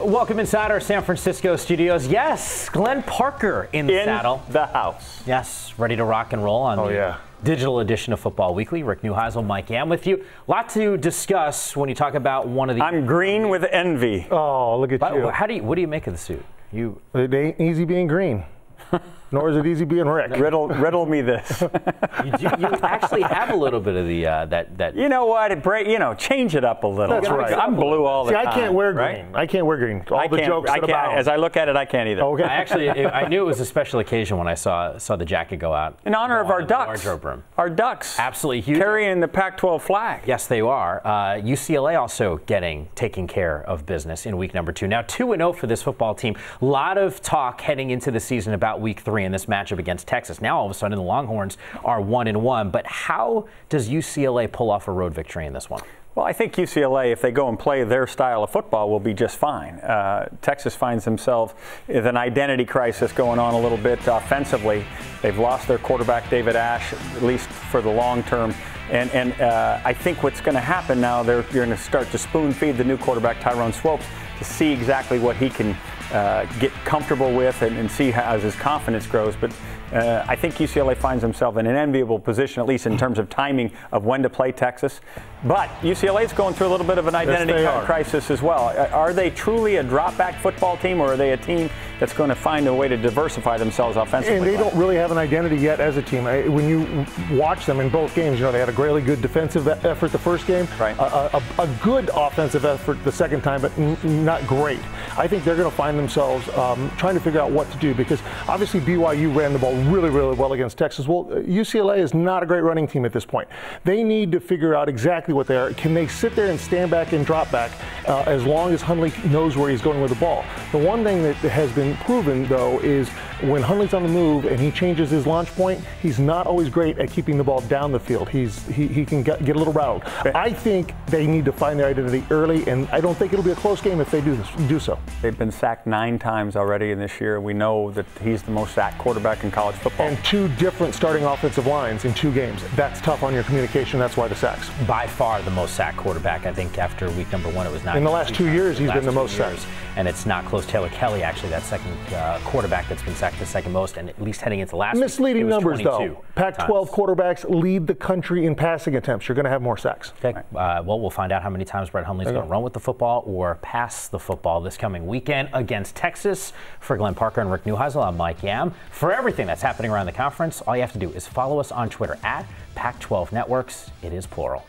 Welcome inside our San Francisco studios. Yes, Glenn Parker in the saddle. The house. Yes, ready to rock and roll on the digital edition of Football Weekly. Rick Neuheisel, Mike Yam with you. A lot to discuss when you talk about one of the... I'm green with envy. Oh, look at you. What do you make of the suit? It ain't easy being green. Nor is it easy being Rick. Riddle me this. You actually have a little bit of the that. You know what? Change it up a little. That's right. I'm blue all the time. I can't wear green. Right? I can't wear green. All the jokes about. As I look at it, I can't either. Okay. I knew it was a special occasion when I saw the jacket go out. In honor of our Ducks. Our Ducks. Absolutely huge. Carrying the Pac-12 flag. Yes, they are. UCLA also taking care of business in week number 2. Now 2-0 for this football team. A lot of talk heading into the season about week 3 in this matchup against Texas. Now all of a sudden the Longhorns are 1-1. But how does UCLA pull off a road victory in this one? Well, I think UCLA, if they go and play their style of football, will be just fine. Texas finds themselves with an identity crisis going on a little bit offensively. They've lost their quarterback, David Ash, at least for the long term. And I think what's going to happen now, you're going to start to spoon feed the new quarterback, Tyrone Swope, to see exactly what he can get comfortable with and see how, as his confidence grows. But I think UCLA finds themselves in an enviable position, at least in terms of timing of when to play Texas. But UCLA is going through a little bit of an identity crisis as well. Are they truly a drop-back football team, or are they a team that's going to find a way to diversify themselves offensively? And they don't really have an identity yet as a team. When you watch them in both games, they had a really good defensive effort the first game, right. a good offensive effort the second time, but not great. I think they're going to find themselves trying to figure out what to do, because obviously BYU ran the ball really well against Texas. Well, UCLA is not a great running team at this point. They need to figure out exactly what they are. Can they sit there and stand back and drop back as long as Hundley knows where he's going with the ball? The one thing that has been proven, though, is when Hundley's on the move and he changes his launch point, he's not always great at keeping the ball down the field. He can get a little rattled. I think they need to find their identity early, and I don't think it'll be a close game if they do so. They've been sacked 9 times already in this year. We know that he's the most sacked quarterback in college football. And 2 different starting offensive lines in 2 games. That's tough on your communication. That's why the sacks. By far the most sacked quarterback. I think after week number 1 it was 9. In the last 2 years he's been the most sacked. And it's not close. Taylor Kelly, actually, that second quarterback that's been sacked the second most, and at least heading into last misleading week, numbers, though. Pac-12 quarterbacks lead the country in passing attempts. You're going to have more sacks. Okay. Well, we'll find out how many times Brett Hundley's going to run with the football or pass the football this coming weekend against Texas. For Glenn Parker and Rick Neuheisel, I'm Mike Yam. For everything that's happening around the conference, all you have to do is follow us on Twitter at Pac-12 Networks. It is plural.